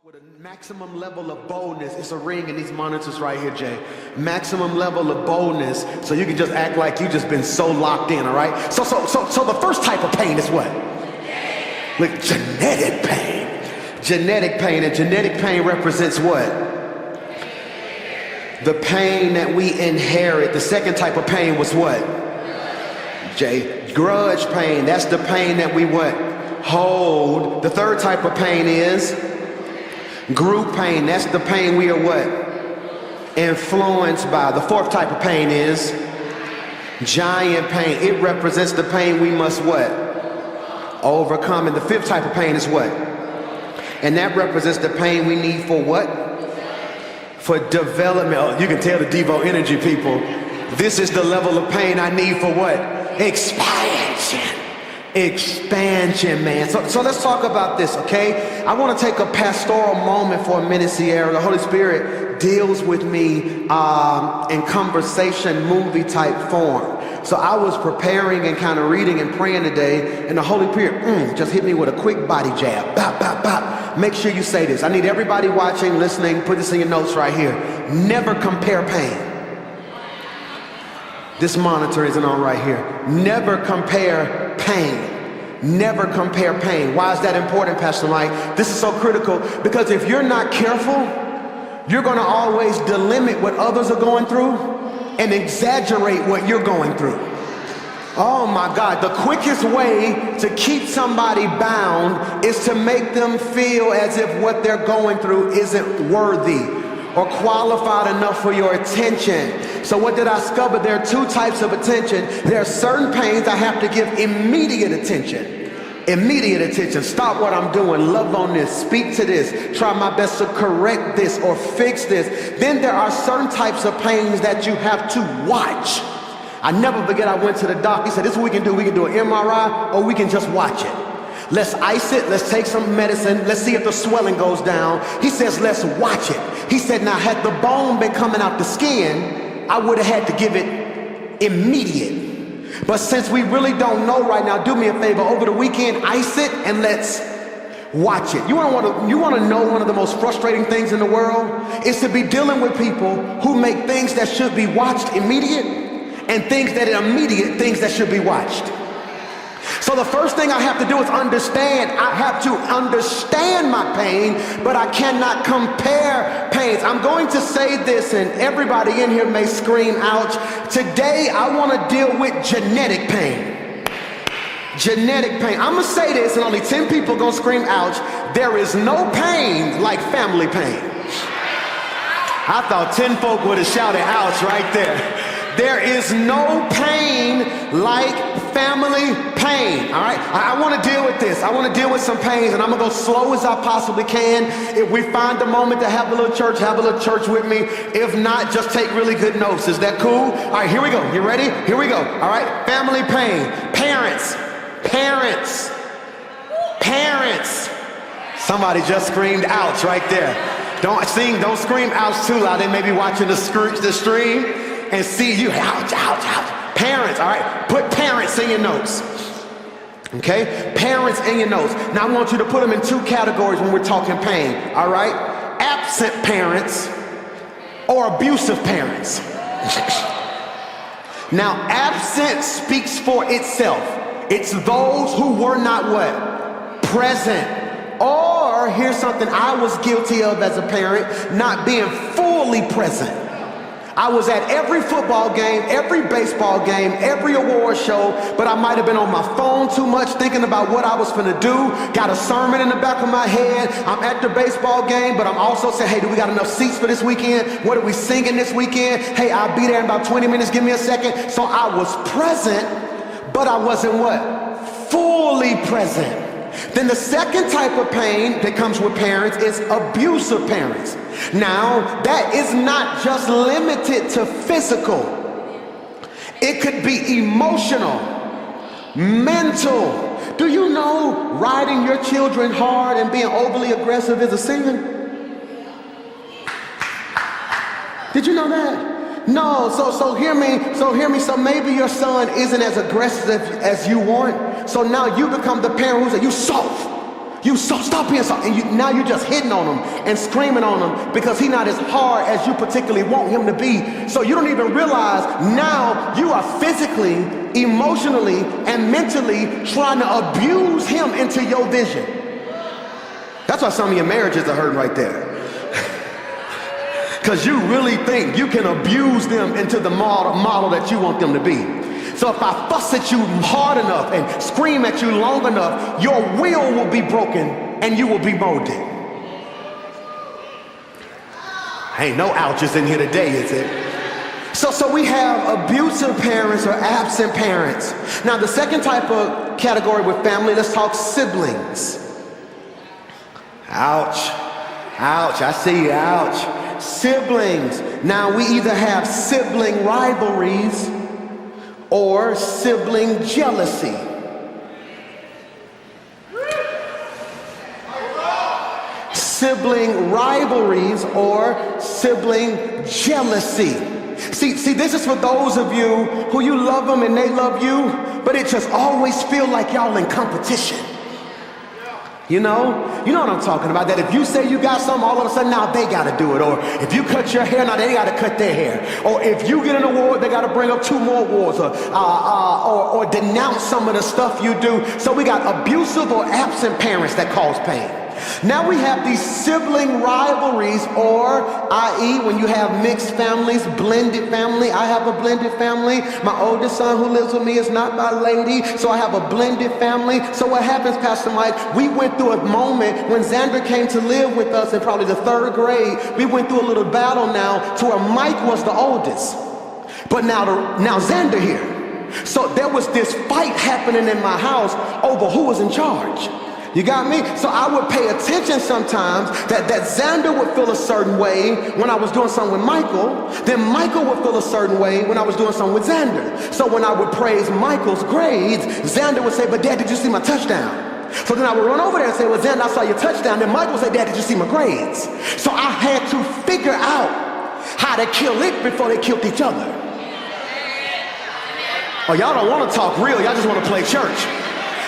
With a maximum level of boldness. It's a ring in these monitors right here, Jay. Maximum level of boldness, so you can just act like you just been so locked in, all right? So the first type of pain is what? Look, genetic pain. Genetic pain, and genetic pain represents what? The pain that we inherit. The second type of pain was what? Jay, grudge pain. That's the pain that we what? Hold. The third type of pain is group pain. That's the pain we are what? Influenced by. The fourth type of pain is giant pain. It represents the pain we must what? Overcome. And the fifth type of pain is what? And that represents the pain we need for what? For development. Oh, you can tell the Devo energy, people. This is the level of pain I need for what? Expansion. Expansion, man. So let's talk about this, okay? I want to take a pastoral moment for a minute, Sierra. The Holy Spirit deals with me in conversation movie type form. So I was preparing and kind of reading and praying today, and the Holy Spirit just hit me with a quick body jab. Bop, bop, bop. Make sure you say this. I need everybody watching, listening, put this in your notes right here. Never compare pain. This monitor isn't on right here. Never compare pain. Never compare pain. Why is that important, Pastor Mike? This is so critical because if you're not careful, you're going to always delimit what others are going through and exaggerate what you're going through. Oh my God, the quickest way to keep somebody bound is to make them feel as if what they're going through isn't worthy or qualified enough for your attention. So what did I discover? There are two types of attention. There are certain pains I have to give immediate attention. Immediate attention. Stop what I'm doing. Love on this. Speak to this. Try my best to correct this or fix this. Then there are certain types of pains that you have to watch. I never forget, I went to the doc. He said, this is what we can do. We can do an MRI or we can just watch it. Let's ice it. Let's take some medicine. Let's see if the swelling goes down. He says, let's watch it. He said, now had the bone been coming out the skin, I would have had to give it immediate. But since we really don't know right now, do me a favor. Over the weekend, ice it and let's watch it. You want to know one of the most frustrating things in the world is to be dealing with people who make things that should be watched immediate and things that are immediate, things that should be watched. So the first thing I have to do is understand. I have to understand my pain, but I cannot compare pains. I'm going to say this, and everybody in here may scream, ouch. Today, I want to deal with genetic pain. Genetic pain. I'm going to say this, and only 10 people are going to scream, ouch. There is no pain like family pain. I thought 10 folk would have shouted, ouch, right there. There is no pain like family pain, all right? I want to deal with this. I want to deal with some pains, and I'm going to go slow as I possibly can. If we find a moment to have a little church, have a little church with me. If not, just take really good notes. Is that cool? All right, here we go. You ready? Here we go. All right, family pain. Parents. Parents. Parents. Somebody just screamed ouch right there. Don't scream ouch too loud. They may be watching the stream and see you, ouch, ouch, ouch. Parents, all right? Put parents in your notes, okay? Parents in your notes. Now I want you to put them in two categories when we're talking pain, all right? Absent parents or abusive parents. Now, absent speaks for itself. It's those who were not what? Present. Or, here's something I was guilty of as a parent, not being fully present. I was at every football game, every baseball game, every award show, but I might have been on my phone too much thinking about what I was finna do. Got a sermon in the back of my head. I'm at the baseball game, but I'm also saying, hey, do we got enough seats for this weekend? What are we singing this weekend? Hey, I'll be there in about 20 minutes. Give me a second. So I was present, but I wasn't what? Fully present. Then the second type of pain that comes with parents is abusive parents. Now, that is not just limited to physical. It could be emotional, mental. Do you know riding your children hard and being overly aggressive is a sin? Did you know that? No, so hear me. So maybe your son isn't as aggressive as you want. So now you become the parent who's like, you soft. Stop being soft. And now you're just hitting on him and screaming on him because he's not as hard as you particularly want him to be. So you don't even realize now you are physically, emotionally, and mentally trying to abuse him into your vision. That's why some of your marriages are hurting right there. Because you really think you can abuse them into the model that you want them to be. So if I fuss at you hard enough and scream at you long enough, your will be broken and you will be molded. Ain't no ouches in here today, is it? So we have abusive parents or absent parents. Now the second type of category with family, let's talk siblings. Ouch, ouch, I see you, ouch. Siblings. Now we either have sibling rivalries or sibling jealousy. Sibling rivalries or sibling jealousy. See, this is for those of you who you love them and they love you, but it just always feel like y'all in competition. You know what I'm talking about, that if you say you got something, all of a sudden now they got to do it. Or if you cut your hair, now they got to cut their hair. Or if you get an award, they got to bring up 2 more awards. Or denounce some of the stuff you do. So we got abusive or absent parents that cause pain. Now we have these sibling rivalries, or i.e. when you have mixed families, blended family. I have a blended family. My oldest son who lives with me is not my lady, so I have a blended family. So what happens, Pastor Mike, we went through a moment when Xander came to live with us in probably the 3rd grade. We went through a little battle now to where Mike was the oldest, but now Xander here. So there was this fight happening in my house over who was in charge. You got me? So I would pay attention sometimes that Xander would feel a certain way when I was doing something with Michael. Then Michael would feel a certain way when I was doing something with Xander. So when I would praise Michael's grades, Xander would say, "But Dad, did you see my touchdown?" So then I would run over there and say, "Well, Xander, I saw your touchdown." Then Michael would say, "Dad, did you see my grades?" So I had to figure out how to kill it before they killed each other. Oh, y'all don't want to talk real. Y'all just want to play church.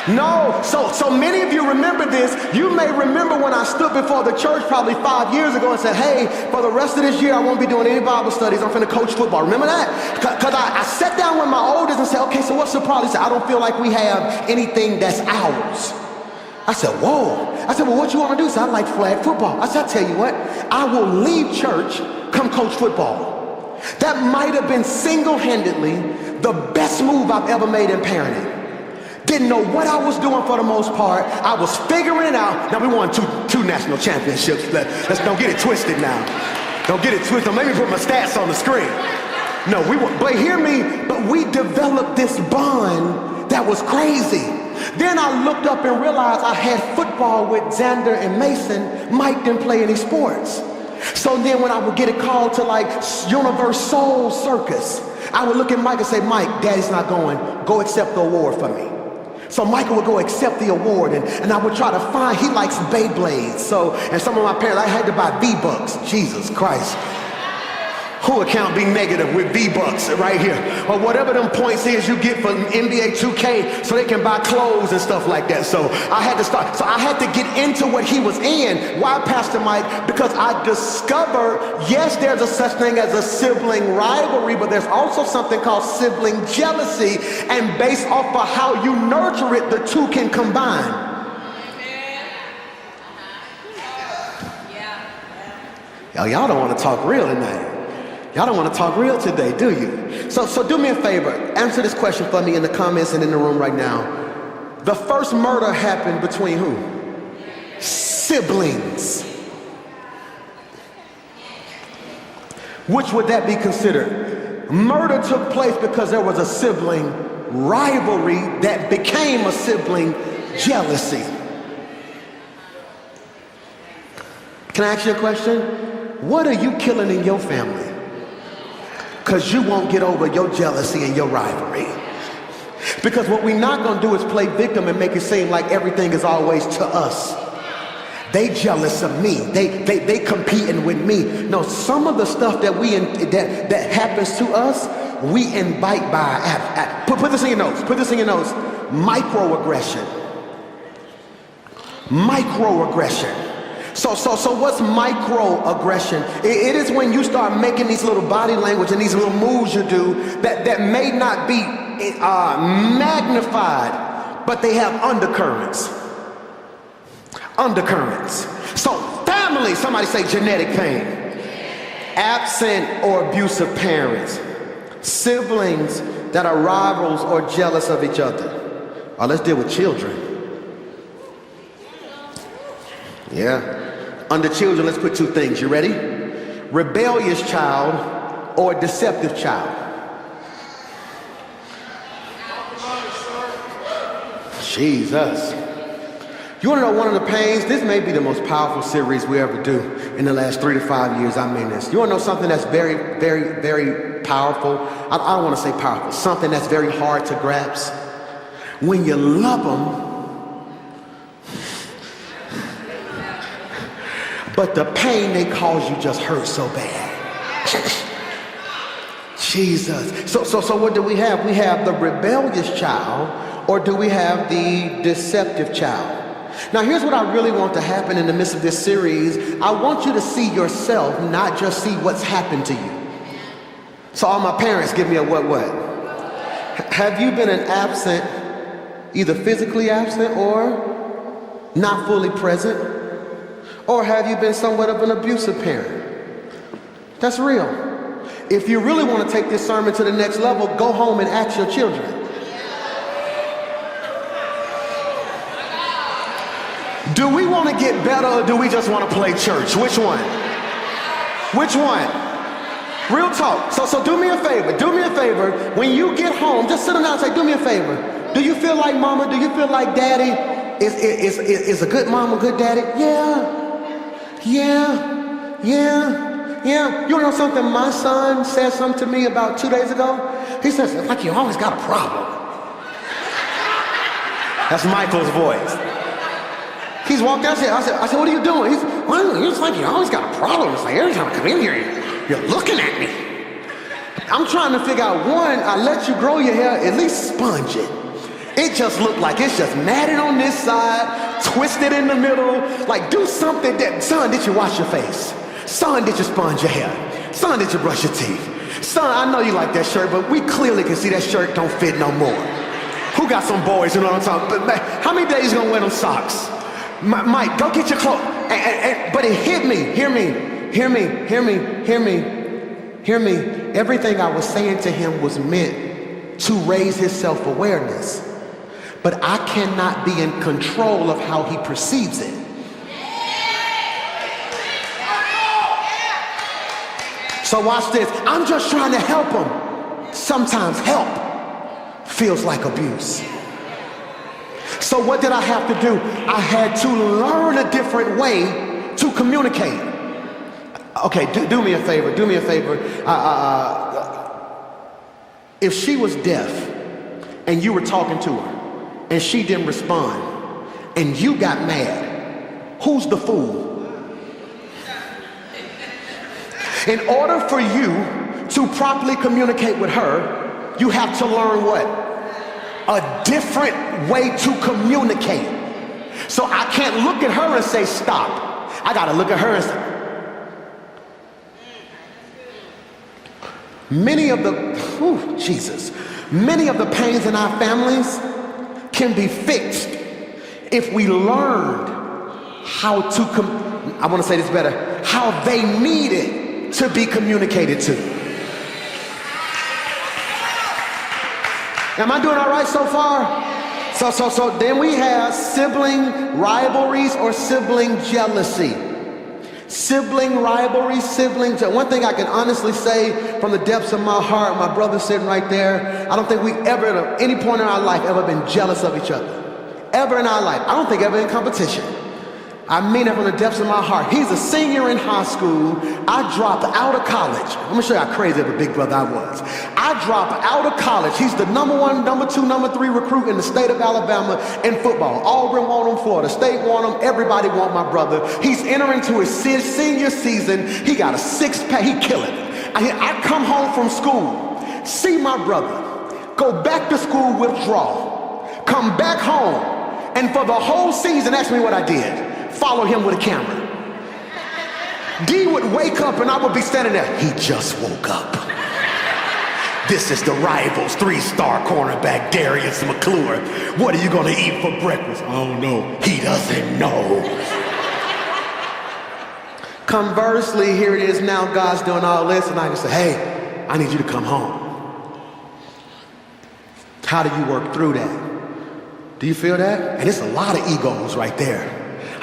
No, so many of you remember this. You may remember when I stood before the church probably 5 years ago and said, "Hey, for the rest of this year, I won't be doing any Bible studies. I'm finna coach football." Remember that? Because I sat down with my oldest and said, "Okay, so what's the problem?" He said, "I don't feel like we have anything that's ours." I said, "Whoa." I said, "Well, what you want to do?" He said, "I like flag football." I said, "I'll tell you what, I will leave church, come coach football." That might have been single-handedly the best move I've ever made in parenting. Didn't know what I was doing for the most part. I was figuring it out. Now we won two national championships. Let's don't get it twisted now. Don't get it twisted. Let me put my stats on the screen. No, but hear me, but we developed this bond that was crazy. Then I looked up and realized I had football with Xander and Mason. Mike didn't play any sports. So then when I would get a call to like Universal Circus, I would look at Mike and say, "Mike, Daddy's not going. Go accept the award for me." So Michael would go accept the award, and I would try to find, he likes Beyblades. So, and some of my parents, I had to buy V-Bucks. Jesus Christ. Who account be negative with V-Bucks right here? Or whatever them points is you get for NBA 2K so they can buy clothes and stuff like that. So I had to start, so I had to get into what he was in. Why, Pastor Mike? Because I discovered, yes, there's a such thing as a sibling rivalry, but there's also something called sibling jealousy. And based off of how you nurture it, the two can combine. Y'all don't want to talk real tonight. Y'all don't want to talk real today, do you? So do me a favor. Answer this question for me in the comments and in the room right now. The first murder happened between who? Siblings. Which would that be considered? Murder took place because there was a sibling rivalry that became a sibling jealousy. Can I ask you a question? What are you killing in your family? Because you won't get over your jealousy and your rivalry. Because what we're not going to do is play victim and make it seem like everything is always to us. They jealous of me. They competing with me. No, some of the stuff that that happens to us, we invite by. Put this in your notes. Put this in your notes. Microaggression. Microaggression. So what's microaggression? It is when you start making these little body language and these little moves you do that may not be magnified, but they have undercurrents. Undercurrents. So family, somebody say genetic pain. Absent or abusive parents. Siblings that are rivals or jealous of each other. Let's deal with children. Yeah. Under children, let's put two things. You ready? Rebellious child or deceptive child. Jesus. You want to know one of the pains? This may be the most powerful series we ever do in the last 3 to 5 years. I mean this. You want to know something that's very, very, very powerful? I don't want to say powerful. Something that's very hard to grasp. When you love them, but the pain they cause you just hurts so bad. Jesus. So what do we have? We have the rebellious child, or do we have the deceptive child? Now here's what I really want to happen in the midst of this series. I want you to see yourself, not just see what's happened to you. So all my parents, give me a what? Have you been an absent, either physically absent or not fully present? Or have you been somewhat of an abusive parent? That's real. If you really want to take this sermon to the next level, go home and ask your children. Do we want to get better, or do we just want to play church? Which one? Which one? Real talk. So do me a favor. Do me a favor. When you get home, just sit down and say, do me a favor. Do you feel like mama? Do you feel like daddy? Is a good mama, good daddy? Yeah. You know something? My son said something to me about 2 days ago. He says, it's like you always got a problem. That's Michael's voice. He's walked out. I said, what are you doing? He's, well, it's like you always got a problem. It's like every time I come in here, you're looking at me. I'm trying to figure out, one, I let you grow your hair, at least sponge it. It just looked like it's just matted on this side, twisted in the middle. Like, do something that, son, did you wash your face? Son, did you sponge your hair? Son, did you brush your teeth? Son, I know you like that shirt, but we clearly can see that shirt don't fit no more. Who got some boys, you know what I'm talking about? How many days you gonna wear them socks? Mike, go get your clothes. But it hit me. Hear me. Everything I was saying to him was meant to raise his self-awareness. But I cannot be in control of how he perceives it. So watch this. I'm just trying to help him. Sometimes help feels like abuse. So what did I have to do? I had to learn a different way to communicate. Okay, do me a favor. If she was deaf and you were talking to her and she didn't respond and you got mad, who's the fool? In order for you to properly communicate with her, you have to learn what? A different way to communicate. So I can't look at her and say stop. I gotta look at her and say, many of the pains in our families can be fixed if we learned how to, I want to say this better, how they needed to be communicated to. Am I doing all right so far? So then we have sibling rivalries or sibling jealousy. Sibling rivalry, siblings. One thing I can honestly say from the depths of my heart, my brother sitting right there, I don't think we ever at any point in our life ever been jealous of each other. Ever in our life. I don't think ever in competition. I mean it from the depths of my heart. He's a senior in high school. I dropped out of college. Let me show you how crazy of a big brother I was. I dropped out of college. He's the number 1, number 2, number 3 recruit in the state of Alabama in football. Auburn want him, Florida State want him, everybody want my brother. He's entering to his senior season. He got a 6-pack, he killing it. I come home from school, see my brother, go back to school, withdraw, come back home, And for the whole season, ask me what I did. Follow him with a camera. D would wake up and I would be standing there. He just woke up. This is the Rivals 3-star cornerback Darius McClure. What are you gonna eat for breakfast? I don't know. He doesn't know. Conversely, here it is now, God's doing all this, and I can say, hey, I need you to come home. How do you work through that? Do you feel that? And it's a lot of egos right there.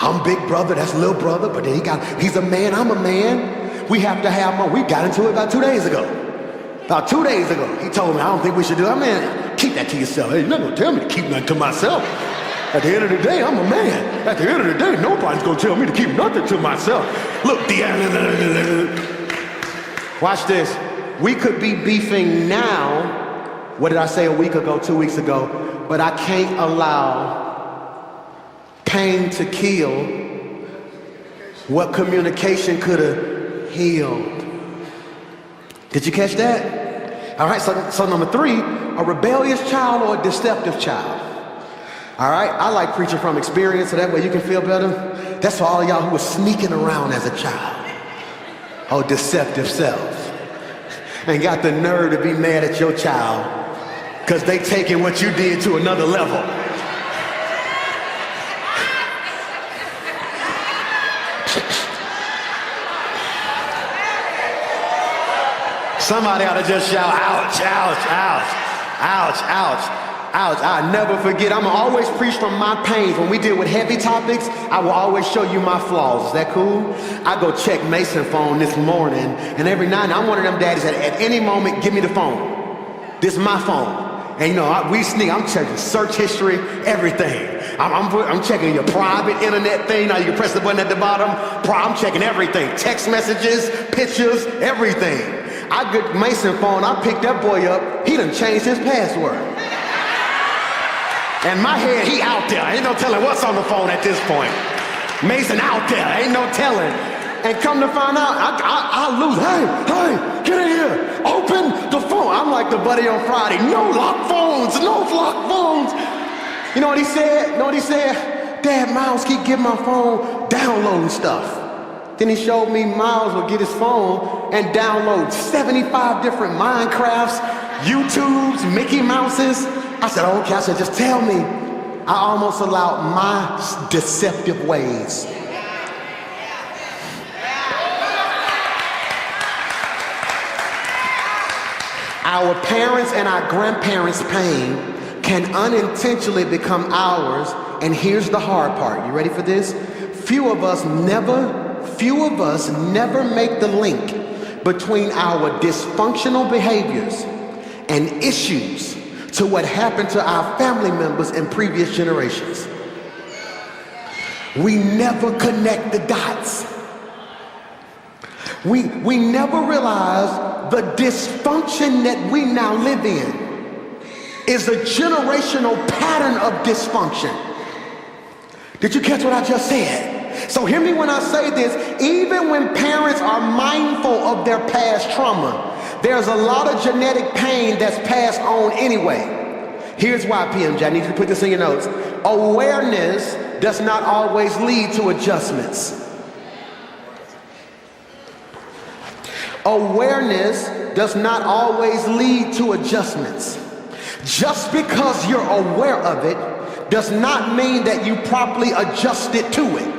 I'm big brother, that's little brother, but then he's a man, I'm a man. We have to have more. We got into it about 2 days ago. About 2 days ago, he told me, I don't think we should do it. Man, keep that to yourself. Hey, you're not gonna tell me to keep nothing to myself. At the end of the day, I'm a man. At the end of the day, nobody's gonna tell me to keep nothing to myself. Look, watch this. We could be beefing now. What did I say a week ago, 2 weeks ago? But I can't allow pain to kill what communication could have healed. Did you catch that? All right, so number 3, a rebellious child or a deceptive child. All right, I like preaching from experience so that way you can feel better. That's for all y'all who were sneaking around as a child. Oh, deceptive selves. And got the nerve to be mad at your child because they taking what you did to another level. Somebody ought to just shout, ouch, ouch, ouch, ouch, ouch. Ouch, I never forget. I'm always preach from my pains. When we deal with heavy topics, I will always show you my flaws. Is that cool? I go check Mason's phone this morning, and every night, I'm one of them daddies that at any moment, give me the phone. This is my phone. And you know, we sneak, I'm checking search history, everything. I'm checking your private internet thing. Now you can press the button at the bottom. I'm checking everything. Text messages, pictures, everything. I get Mason's phone, I picked that boy up. He done changed his password. And my head, he out there. Ain't no telling what's on the phone at this point. Mason out there, ain't no telling. And come to find out, I lose. Hey, get in here. Open the phone. I'm like the buddy on Friday. No lock phones, no lock phones. You know what he said? Dad, Miles keep getting my phone downloading stuff. Then he showed me Miles would get his phone and download 75 different Minecrafts, YouTubes, Mickey Mouses. I said, okay, I said, just tell me. I almost allowed my deceptive ways. Our parents and our grandparents' pain can unintentionally become ours, and here's the hard part. You ready for this? Few of us never make the link between our dysfunctional behaviors and issues to what happened to our family members in previous generations. We never connect the dots. We never realize the dysfunction that we now live in is a generational pattern of dysfunction. Did you catch what I just said? So hear me when I say this. Even when parents are mindful of their past trauma, there's a lot of genetic pain that's passed on anyway. Here's why, PMJ, I need you to put this in your notes. Awareness does not always lead to adjustments. Awareness does not always lead to adjustments. Just because you're aware of it does not mean that you properly adjusted to it.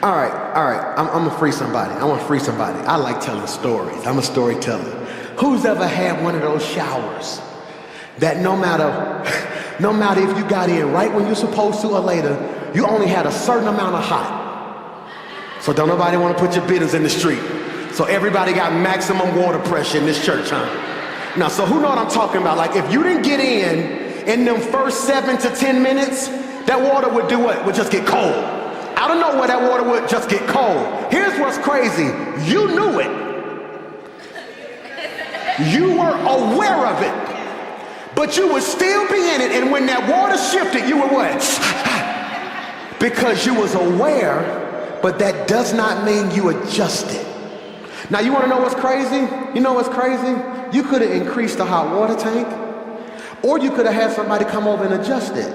All right, I'm gonna free somebody. I want to free somebody. I like telling stories. I'm a storyteller. Who's ever had one of those showers that no matter if you got in right when you're supposed to or later, you only had a certain amount of hot. So don't nobody want to put your business in the street. So everybody got maximum water pressure in this church, huh? Now, so who know what I'm talking about? Like if you didn't get in them first 7 to 10 minutes, that water would do what? Would just get cold. Out of nowhere, that water would just get cold. Here's what's crazy. You knew it. You were aware of it. But you would still be in it. And when that water shifted, you were what? Because you was aware, but that does not mean you adjusted. Now, you want to know what's crazy? You know what's crazy? You could have increased the hot water tank, Or you could have had somebody come over and adjust it.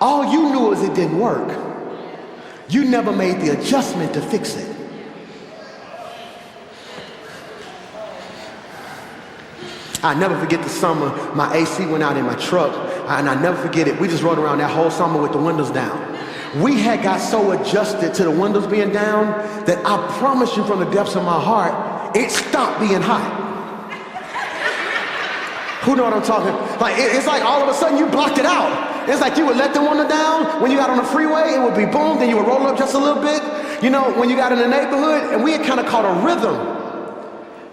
All you knew is it didn't work. You never made the adjustment to fix it. I never forget the summer my AC went out in my truck, and I never forget it. We just rode around that whole summer with the windows down. We had got so adjusted to the windows being down that I promise you from the depths of my heart, it stopped being hot. Who know what I'm talking? Like it's like all of a sudden you blocked it out. It's like you would let the window down when you got on the freeway, it would be boom, then you would roll up just a little bit. You know, when you got in the neighborhood, and we had kind of caught a rhythm.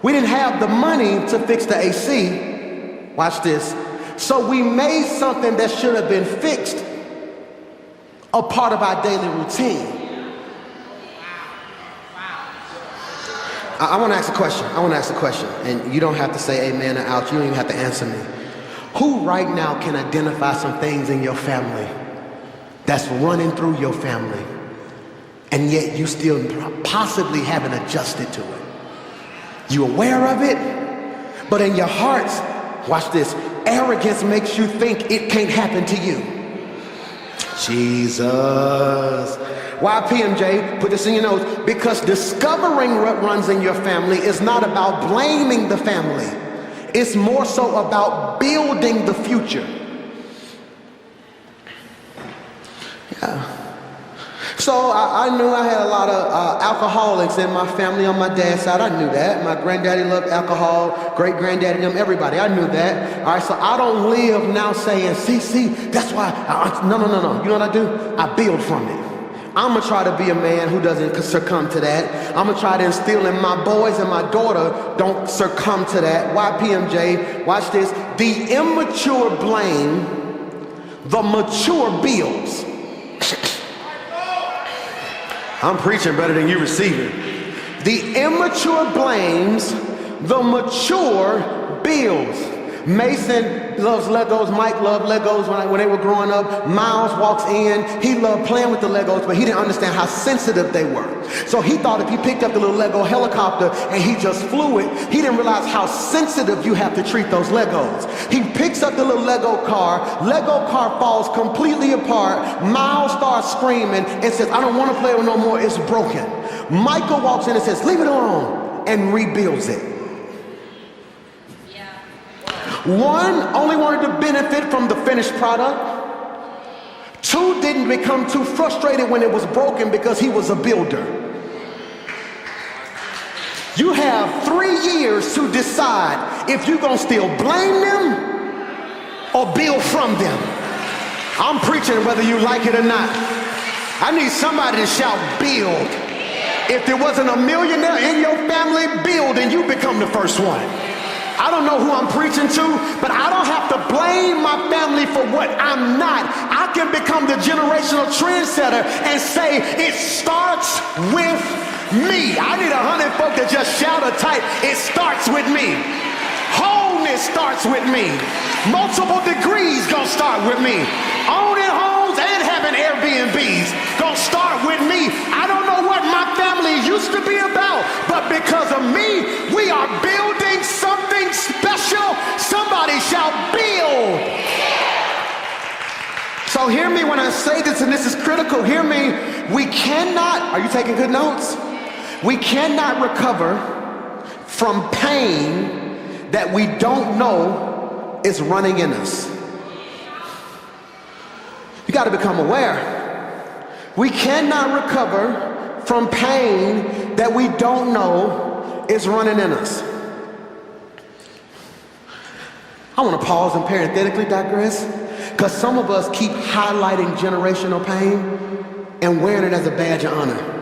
We didn't have the money to fix the AC. Watch this. So we made something that should have been fixed a part of our daily routine. I want to ask a question. And you don't have to say amen or ouch. You don't even have to answer me. Who right now can identify some things in your family that's running through your family, and yet you still possibly haven't adjusted to it? You aware of it, but in your hearts, watch this, arrogance makes you think it can't happen to you. Jesus. Why PMJ? Put this in your notes. Because discovering what runs in your family is not about blaming the family. It's more so about building the future. Yeah. So I knew I had a lot of alcoholics in my family on my dad's side. I knew that. My granddaddy loved alcohol, great granddaddy, them, everybody. I knew that. All right, so I don't live now saying, see, that's why. No. You know what I do? I build from it. I'm going to try to be a man who doesn't succumb to that. I'm going to try to instill in my boys and my daughter don't succumb to that. Why PMJ? Watch this. The immature blame, the mature builds. I'm preaching better than you receiving. The immature blames, the mature builds. Mason loves Legos. Mike loved Legos when they were growing up. Miles walks in. He loved playing with the Legos, but he didn't understand how sensitive they were. So he thought if he picked up the little Lego helicopter and he just flew it, he didn't realize how sensitive you have to treat those Legos. He picks up the little Lego car falls completely apart. Miles starts screaming and says, I don't want to play with it no more, it's broken. Michael walks in and says, leave it alone, and rebuilds it. One only wanted to benefit from the finished product. Two didn't become too frustrated when it was broken because he was a builder. You have 3 years to decide if you're going to still blame them or build from them. I'm preaching whether you like it or not. I need somebody to shout build. If there wasn't a millionaire in your family, build and you become the first one. I don't know who I'm preaching to, but I don't have to blame my family for what I'm not. I can become the generational trendsetter and say it starts with me. I need 100 folk to just shout or type, it starts with me. Wholeness starts with me. Multiple degrees gonna start with me. Owning homes and having Airbnbs gonna start with me. I don't know what my family used to be about, but because of me, we are building something special. Somebody shall build. So hear me when I say this, and this is critical. Hear me. We cannot, are you taking good notes? We cannot recover from pain that we don't know is running in us. You got to become aware. We cannot recover from pain that we don't know is running in us. I want to pause and parenthetically digress, because some of us keep highlighting generational pain and wearing it as a badge of honor.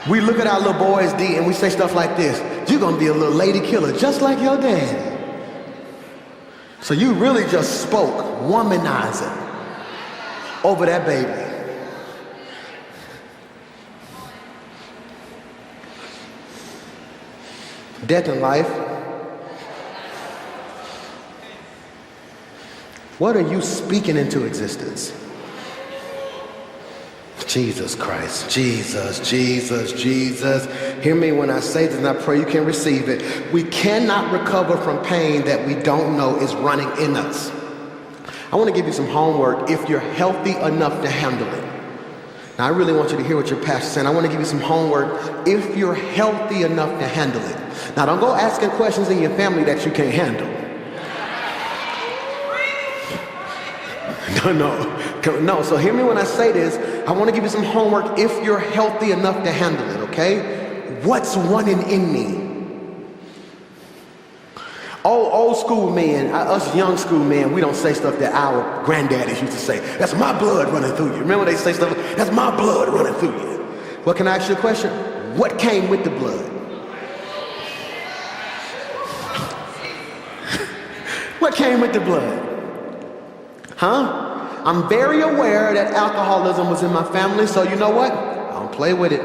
We look at our little boys, D, and we say stuff like this: you're going to be a little lady killer just like your dad. So you really just spoke womanizing over that baby. Death in life. What are you speaking into existence? Jesus Christ, Jesus, Jesus, Jesus. Hear me when I say this, and I pray you can receive it. We cannot recover from pain that we don't know is running in us. I want to give you some homework if you're healthy enough to handle it. Now, I really want you to hear what your pastor's saying. I want to give you some homework if you're healthy enough to handle it. Now, don't go asking questions in your family that you can't handle. No. So hear me when I say this. I want to give you some homework if you're healthy enough to handle it, okay? What's running in me? Old school men, us young school men, we don't say stuff that our granddaddies used to say. That's my blood running through you. Remember they say stuff like, that's my blood running through you. Well, can I ask you a question? What came with the blood? What came with the blood? Huh? I'm very aware that alcoholism was in my family, so you know what? I don't play with it.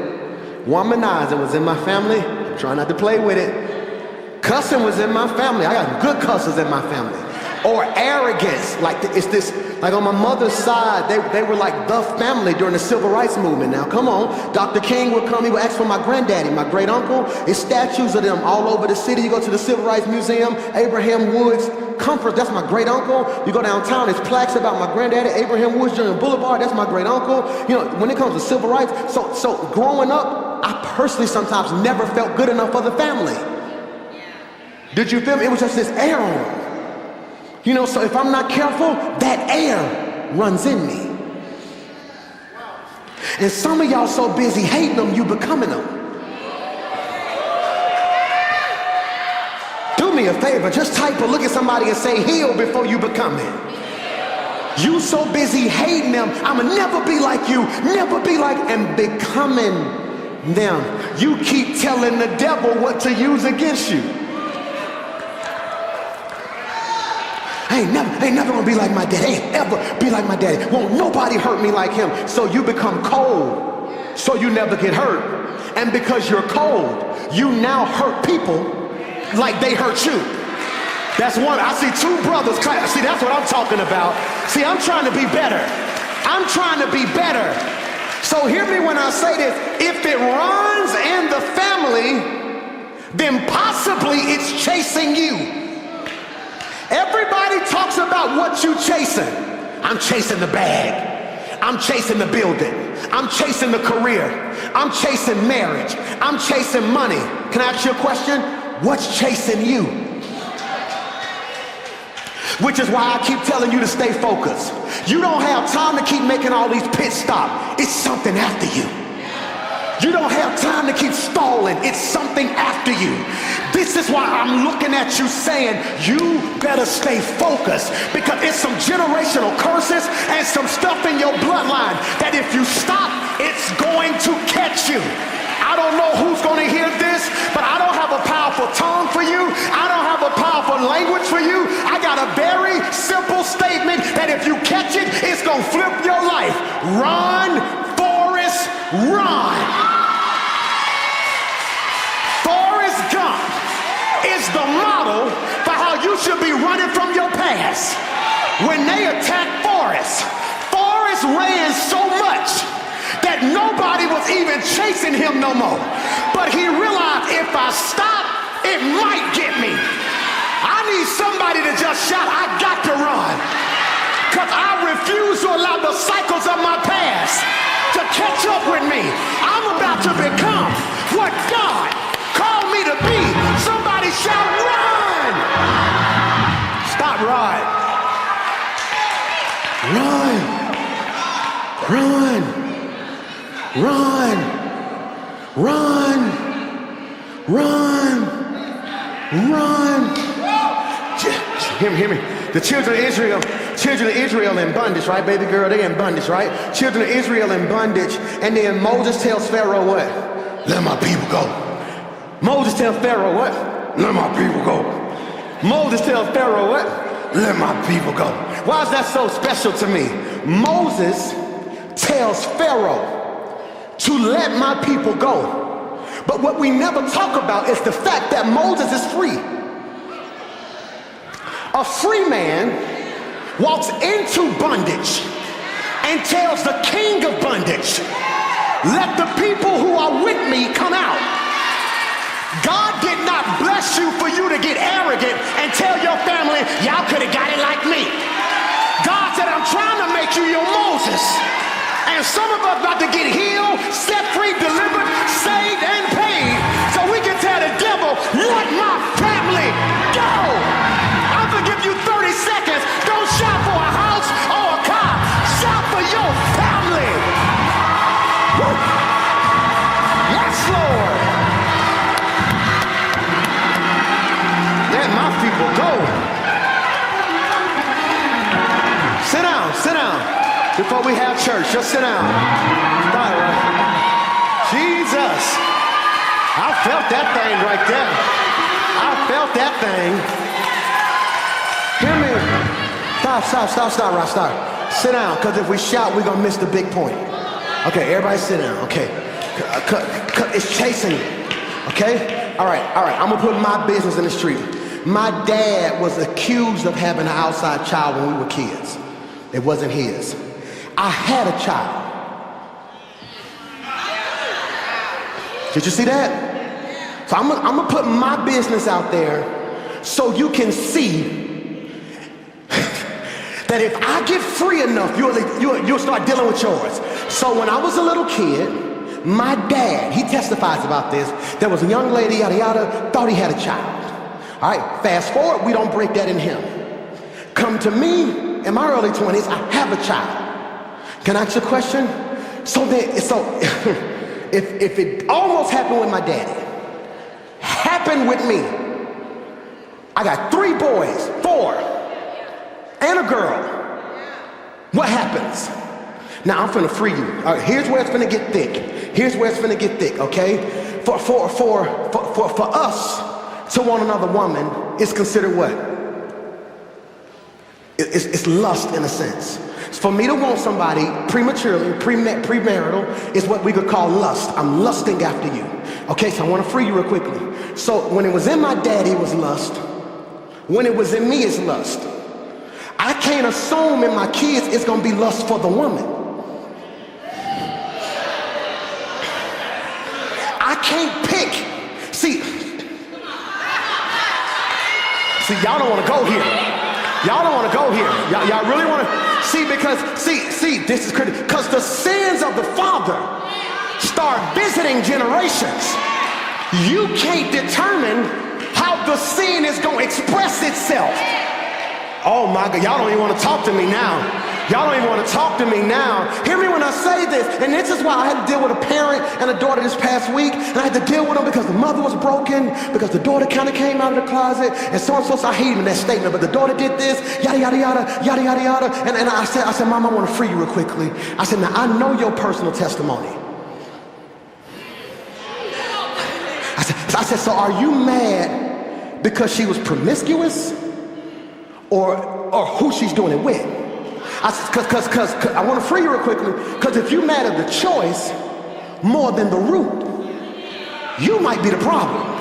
Womanizing was in my family. I'm trying not to play with it. Cussing was in my family. I got good cussers in my family. Or arrogance, it's this, like on my mother's side, they were like the family during the civil rights movement. Now, come on, Dr. King would come, he would ask for my granddaddy, my great uncle. There's statues of them all over the city. You go to the Civil Rights Museum, Abraham Woods, Comfort, that's my great uncle. You go downtown, there's plaques about my granddaddy, Abraham Woods, Junior Boulevard, that's my great uncle. You know, when it comes to civil rights, so growing up, I personally sometimes never felt good enough for the family. Did you feel me? It was just this air on. You know, so if I'm not careful, that air runs in me. And some of y'all so busy hating them, you becoming them. Do me a favor, just type or look at somebody and say heal before you become it. You so busy hating them, I'ma never be like you, never be like, and becoming them. You keep telling the devil what to use against you. I ain't never gonna be like my daddy. Ain't ever be like my daddy. Won't nobody hurt me like him. So you become cold, so you never get hurt. And because you're cold, you now hurt people like they hurt you. That's one. I see two brothers. See, that's what I'm talking about. See, I'm trying to be better. I'm trying to be better. So hear me when I say this. If it runs in the family, then possibly it's chasing you. Everybody talks about what you chasing. I'm chasing the bag. I'm chasing the building. I'm chasing the career. I'm chasing marriage. I'm chasing money. Can I ask you a question? What's chasing you? Which is why I keep telling you to stay focused. You don't have time to keep making all these pit stops. It's something after you. You don't have time to keep stalling. It's something after you. This is why I'm looking at you saying you better stay focused, because it's some generational curses and some stuff in your bloodline that if you stop, it's going to catch you. I don't know who's going to hear this, but I don't have a powerful tongue for you. I don't have a powerful language for you. I got a very simple statement that if you catch it, it's going to flip your life. Run, Forrest, run. Forrest Gump is the model for how you should be running from your past. When they attacked Forrest, Forrest ran so much that nobody was even chasing him no more. But he realized, if I stop, it might get me. I need somebody to just shout, I got to run. Because I refuse to allow the cycles of my past to catch up with me. I'm about to become what God called me to be. Somebody shout, run! Stop, run. Run. Run. Run. Run. Run. Run. Hear me. The children of Israel in bondage, right, baby girl? They in bondage, right? Children of Israel in bondage. And then Moses tells Pharaoh what? Let my people go. Moses tells Pharaoh what? Let my people go. Moses tells Pharaoh what? Let my people go. Why is that so special to me? Moses tells Pharaoh to let my people go. But what we never talk about is the fact that Moses is free. A free man walks into bondage and and tells the king of bondage, let the people who are with me come out. God did not bless you for you to get arrogant and tell your family, y'all could have got it like me. God said, I'm trying to make you your Moses. And some of us about to get healed, set free, delivered, saved, and paid, so we can tell the devil, let my family go. I'm gonna give you 30 seconds. Don't shout for a house or a car. Shout for your family. Woo. Yes, Lord. Let my people go. Sit down, sit down. Before we have church, just sit down. All right. Jesus. I felt that thing right there. I felt that thing. Hear me. Stop. Sit down, because if we shout, we're going to miss the big point. Okay, everybody sit down. Okay. It's chasing you. Okay? All right. I'm going to put my business in the street. My dad was accused of having an outside child when we were kids. It wasn't his. I had a child. Did you see that? So I'm gonna put my business out there so you can see that if I get free enough, you'll start dealing with yours. So when I was a little kid, my dad, he testifies about this. There was a young lady, yada yada, thought he had a child. All right, fast forward, we don't break that in him. Come to me in my early 20s, I have a child. Can I ask you a question? So if it almost happened with my daddy, happened with me, I got 3 boys, 4, and a girl. What happens? Now I'm finna free you. All right, here's where it's finna get thick. Okay? For us to want another woman is considered what? It's lust in a sense. For me to want somebody prematurely, premarital, is what we could call lust. I'm lusting after you. Okay, so I want to free you real quickly. So when it was in my daddy, it was lust. When it was in me, it's lust. I can't assume in my kids it's going to be lust for the woman. I can't pick. See, y'all don't want to go here. Y'all don't want to go here. Y'all really want to see, because see, this is critical. Because the sins of the father start visiting generations. You can't determine how the sin is going to express itself. Oh my God, y'all don't even want to talk to me now. Y'all don't even want to talk to me now. Hear me when I say this. And this is why I had to deal with a parent and a daughter this past week. And I had to deal with them because the mother was broken, because the daughter kind of came out of the closet, and so and so. So I hate even that statement, but the daughter did this, yada, yada, yada, yada, yada, yada. And I said, Mom, I want to free you real quickly. I said, now I know your personal testimony. I said, so are you mad because she was promiscuous or who she's doing it with? Because I want to free you real quickly, because if you mad at the choice more than the root, you might be the problem.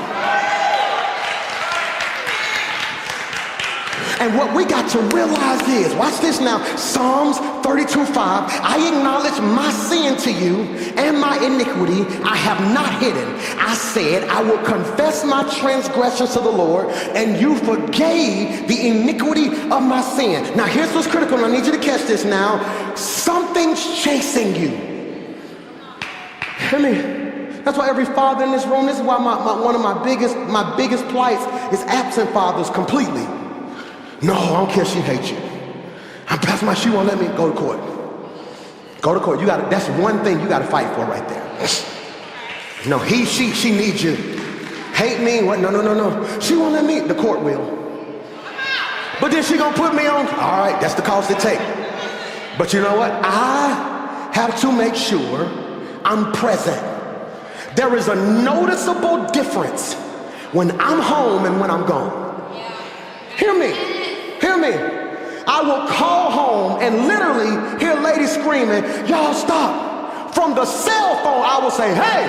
And what we got to realize is, watch this now, Psalms 32:5, I acknowledge my sin to you and my iniquity I have not hidden. I said, I will confess my transgressions to the Lord, and you forgave the iniquity of my sin. Now here's what's critical, and I need you to catch this now. Something's chasing you. Hear me? That's why every father in this room, this is why one of my biggest plights is absent fathers completely. No, I don't care if she hates you. I'm passing my shoe, won't let me go to court. Go to court. That's one thing you gotta fight for right there. No, she needs you. Hate me, what? No. She won't let me, the court will. But then she gonna put me on, all right, that's the cost it takes. But you know what? I have to make sure I'm present. There is a noticeable difference when I'm home and when I'm gone. Hear me. I will call home and literally hear ladies screaming, y'all stop. From the cell phone, I will say, hey,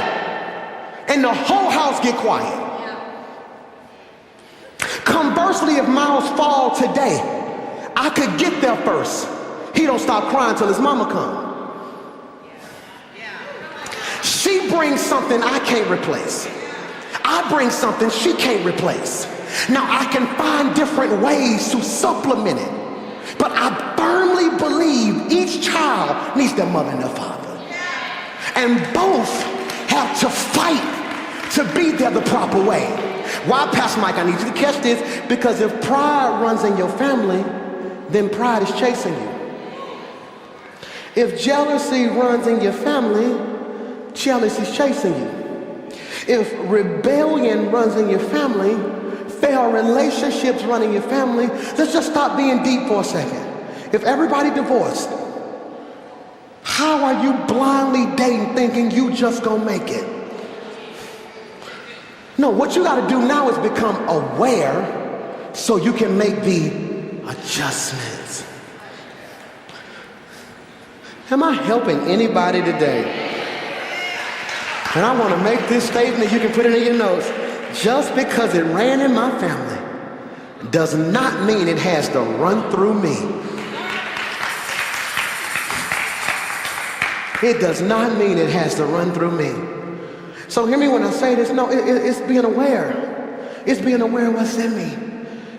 and the whole house get quiet. Conversely, if Miles fall today, I could get there first. He don't stop crying till his mama comes. She brings something I can't replace. I bring something she can't replace. Now I can find different ways to supplement it, but I firmly believe each child needs their mother and their father. And both have to fight to be there the proper way. Why, Pastor Mike, I need you to catch this, because if pride runs in your family, then pride is chasing you. If jealousy runs in your family, jealousy is chasing you. If rebellion runs in your family, failed relationships run in your family. Let's just stop being deep for a second. If everybody divorced, how are you blindly dating thinking you just gonna make it? No, what you gotta do now is become aware so you can make the adjustments. Am I helping anybody today? And I want to make this statement, you can put it in your notes. Just because it ran in my family does not mean it has to run through me. It does not mean it has to run through me. So hear me when I say this. No, it's being aware. It's being aware of what's in me.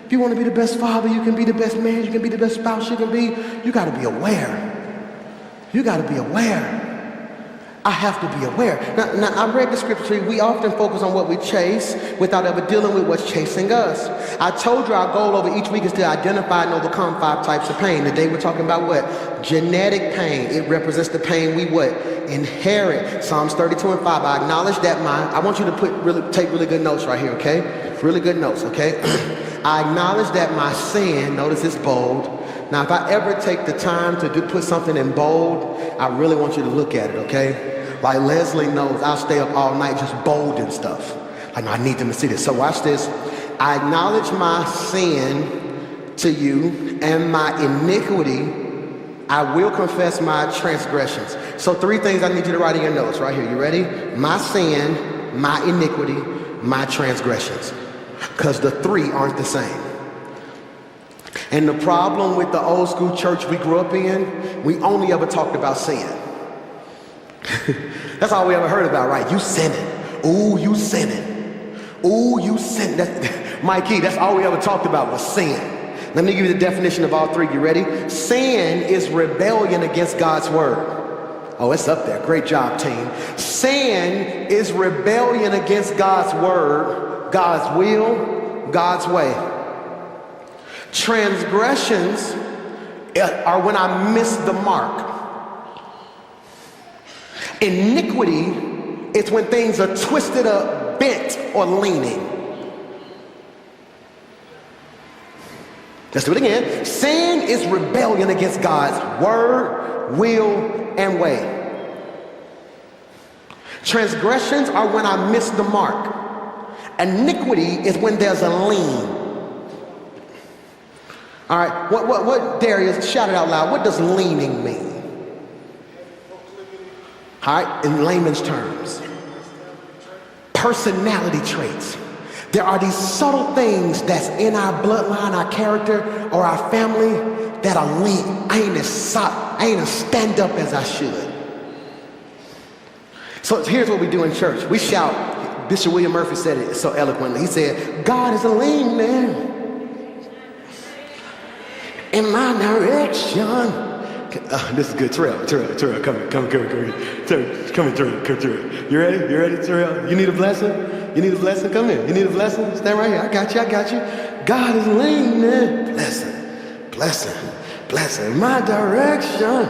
If you want to be the best father, you can be the best man, you can be the best spouse you can be. You got to be aware. You got to be aware. I have to be aware. Now, I read the scripture. We often focus on what we chase without ever dealing with what's chasing us. I told you our goal over each week is to identify and overcome 5 types of pain. Today we're talking about what? Genetic pain. It represents the pain we what? Inherit. Psalms 32 and 5. I acknowledge that I want you to take really good notes right here, okay? Really good notes, okay? I acknowledge that my sin, notice it's bold. Now, if I ever take the time to put something in bold, I really want you to look at it, okay? Like Leslie knows, I'll stay up all night just bolding stuff. Like, no, I need them to see this. So watch this. I acknowledge my sin to you and my iniquity. I will confess my transgressions. So 3 things I need you to write in your notes right here. You ready? My sin, my iniquity, my transgressions. Because the 3 aren't the same. And the problem with the old school church we grew up in, we only ever talked about sin. That's all we ever heard about, right? You sinning. Ooh, you sinning. Ooh, you sinning. Mikey, that's all we ever talked about was sin. Let me give you the definition of all 3. You ready? Sin is rebellion against God's word. Oh, it's up there. Great job, team. Sin is rebellion against God's word, God's will, God's way. Transgressions are when I miss the mark. Iniquity is when things are twisted up, bent, or leaning. Let's do it again. Sin is rebellion against God's word, will, and way. Transgressions are when I miss the mark. Iniquity is when there's a lean. All right, what Darius, shout it out loud. What does leaning mean? All right, in layman's terms, personality traits. There are these subtle things that's in our bloodline, our character, or our family that are lean. I ain't as stand up as I should. So here's what we do in church. We shout. Bishop William Murphy said it so eloquently. He said, God is a lean man in my direction. This is good. Terrell, come here. Terrell. You ready, Terrell? You need a blessing? Come here. You need a blessing? Stand right here. I got you. God is leaning. Blessing. My direction.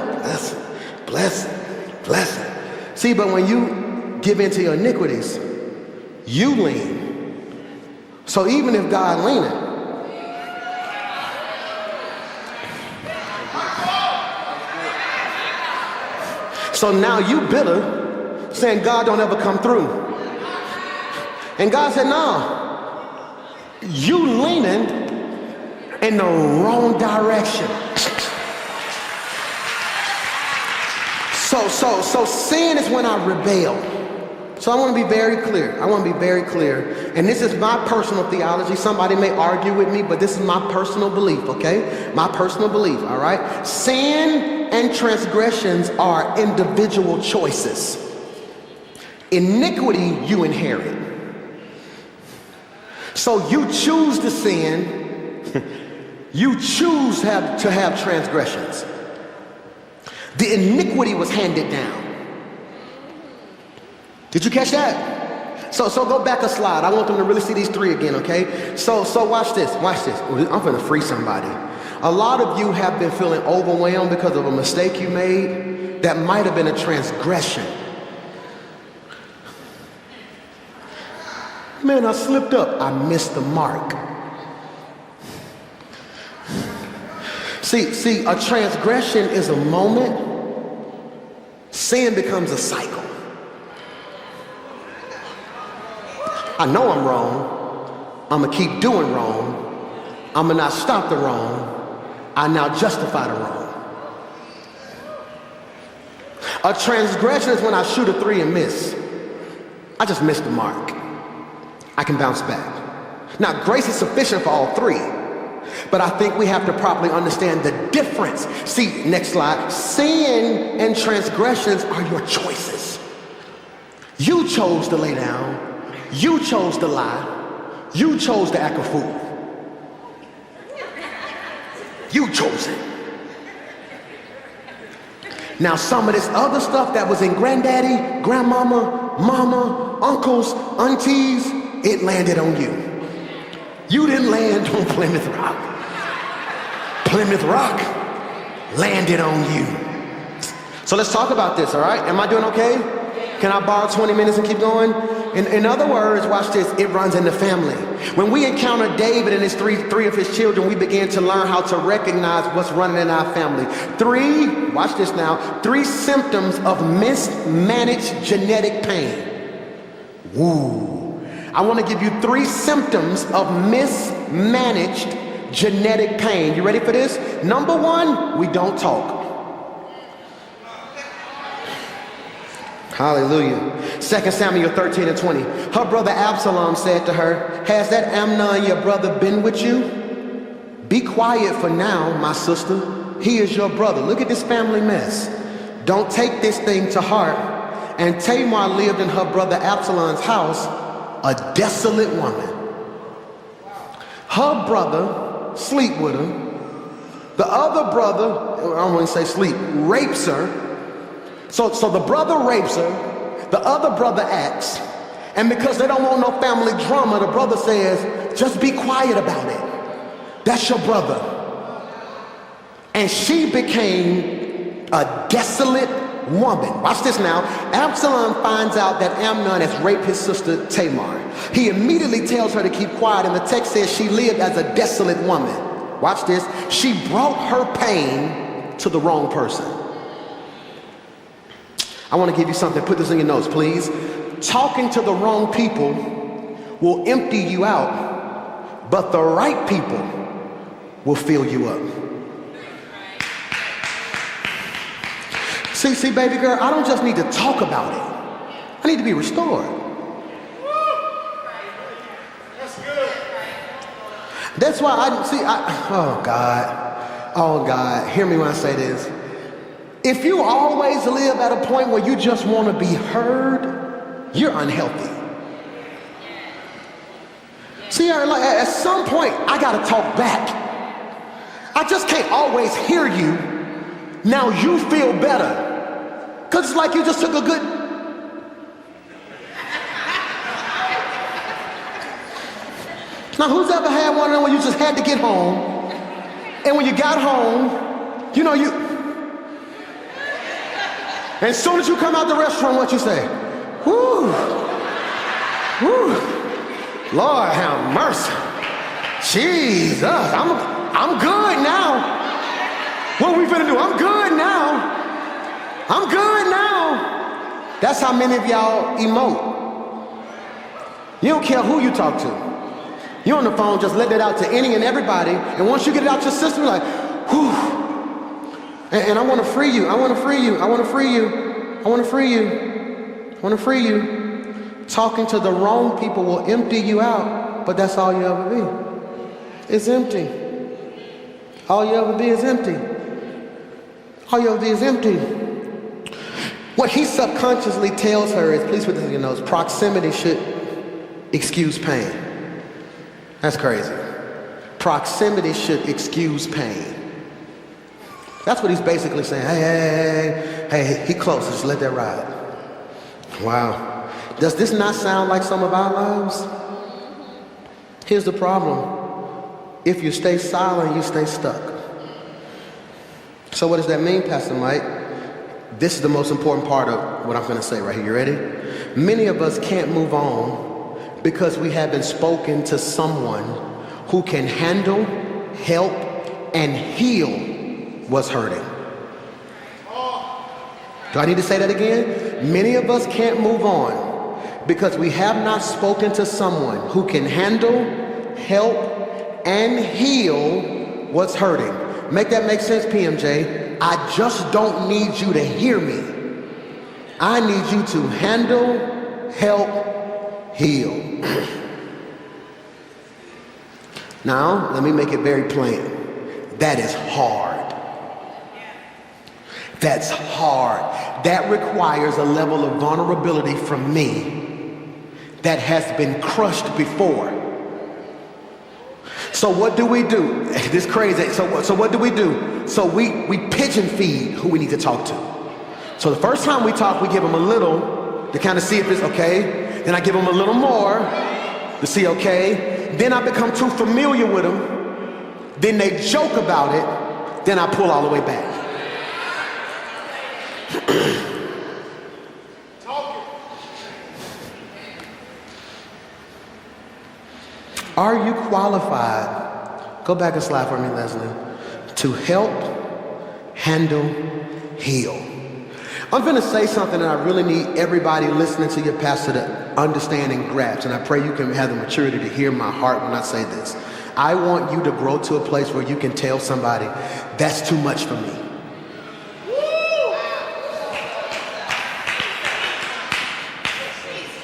Blessing. See, but when you give into your iniquities, you lean. So even if God leaning, so now you bitter, saying God don't ever come through. And God said, no, you leaning in the wrong direction. So sin is when I rebel. So I want to be very clear. I want to be very clear. And this is my personal theology. Somebody may argue with me, but this is my personal belief, okay? My personal belief, all right? Sin and transgressions are individual choices. Iniquity you inherit. So you choose to sin. You choose to have transgressions. The iniquity was handed down. Did you catch that? So go back a slide. I want them to really see these three again, okay? So watch this. I'm gonna free somebody. A lot of you have been feeling overwhelmed because of a mistake you made that might have been a transgression. Man, I slipped up. I missed the mark. See, a transgression is a moment. Sin becomes a cycle. I know I'm wrong. I'm gonna keep doing wrong. I'm gonna not stop the wrong. I now justify the wrong. A transgression is when I shoot a 3 and miss. I just missed the mark. I can bounce back. Now, grace is sufficient for all 3, but I think we have to properly understand the difference. See, next slide. Sin and transgressions are your choices. You chose to lay down. You chose to lie. You chose to act a fool. You chose it. Now, some of this other stuff that was in granddaddy, grandmama, mama, uncles, aunties, it landed on you. You didn't land on Plymouth Rock. Plymouth Rock landed on you. So let's talk about this, all right? Am I doing okay? Can I borrow 20 minutes and keep going? In other words, watch this, it runs in the family. When we encounter David and his three of his children, we begin to learn how to recognize what's running in our family. 3, watch this now, 3 symptoms of mismanaged genetic pain. Woo. I want to give you 3 symptoms of mismanaged genetic pain. You ready for this? Number 1, we don't talk. Hallelujah. 2 Samuel 13 and 20. Her brother Absalom said to her, has that Amnon your brother been with you? Be quiet for now, my sister. He is your brother. Look at this family mess. Don't take this thing to heart. And Tamar lived in her brother Absalom's house, a desolate woman. Her brother sleep with her. The other brother, I don't want to say sleep, rapes her. So the brother rapes her, the other brother acts, and because they don't want no family drama, the brother says, just be quiet about it. That's your brother. And she became a desolate woman. Watch this now. Absalom finds out that Amnon has raped his sister Tamar. He immediately tells her to keep quiet, and the text says she lived as a desolate woman. Watch this. She brought her pain to the wrong person. I want to give you something. Put this in your notes, please. Talking to the wrong people will empty you out, but the right people will fill you up. See, baby girl, I don't just need to talk about it. I need to be restored. That's why oh God, hear me when I say this. If you always live at a point where you just want to be heard, you're unhealthy. See, at some point, I got to talk back. I just can't always hear you. Now you feel better. Because it's like you just took a good... Now, who's ever had one of them where you just had to get home, and when you got home, you know, and as soon as you come out the restaurant, what you say? Whoo, whoo, Lord have mercy. Jesus, I'm good now. What are we finna do? I'm good now. I'm good now. That's how many of y'all emote. You don't care who you talk to. You're on the phone, just let it out to any and everybody, and once you get it out your system, you're like, whew. And I want to free you. I want to free you. I want to free you. I want to free you. I want to free you. Talking to the wrong people will empty you out, but that's all you ever be. It's empty. All you ever be is empty. All you ever be is empty. What he subconsciously tells her is, please put this in your notes, proximity should excuse pain. That's crazy. Proximity should excuse pain. That's what he's basically saying. Hey, he close, just let that ride. Wow. Does this not sound like some of our lives? Here's the problem. If you stay silent, you stay stuck. So what does that mean, Pastor Mike? This is the most important part of what I'm going to say right here. You ready? Many of us can't move on because we haven't spoken to someone who can handle, help, and heal what's hurting. Do I need to say that again? Many of us can't move on because we have not spoken to someone who can handle, help, and heal what's hurting. Make that make sense, PMJ? I just don't need you to hear me. I need you to handle, help, heal. Now, let me make it very plain. That is hard. That's hard. That requires a level of vulnerability from me that has been crushed before. So what do we do? This is crazy. So what do we do? So we pigeon feed who we need to talk to. So the first time we talk, we give them a little to kind of see if it's okay. Then I give them a little more to see okay. Then I become too familiar with them. Then they joke about it. Then I pull all the way back. Are you qualified, go back a slide for me, Leslie, to help, handle, heal? I'm going to say something that I really need everybody listening to your pastor to understand and grasp, and I pray you can have the maturity to hear my heart when I say this. I want you to grow to a place where you can tell somebody, that's too much for me.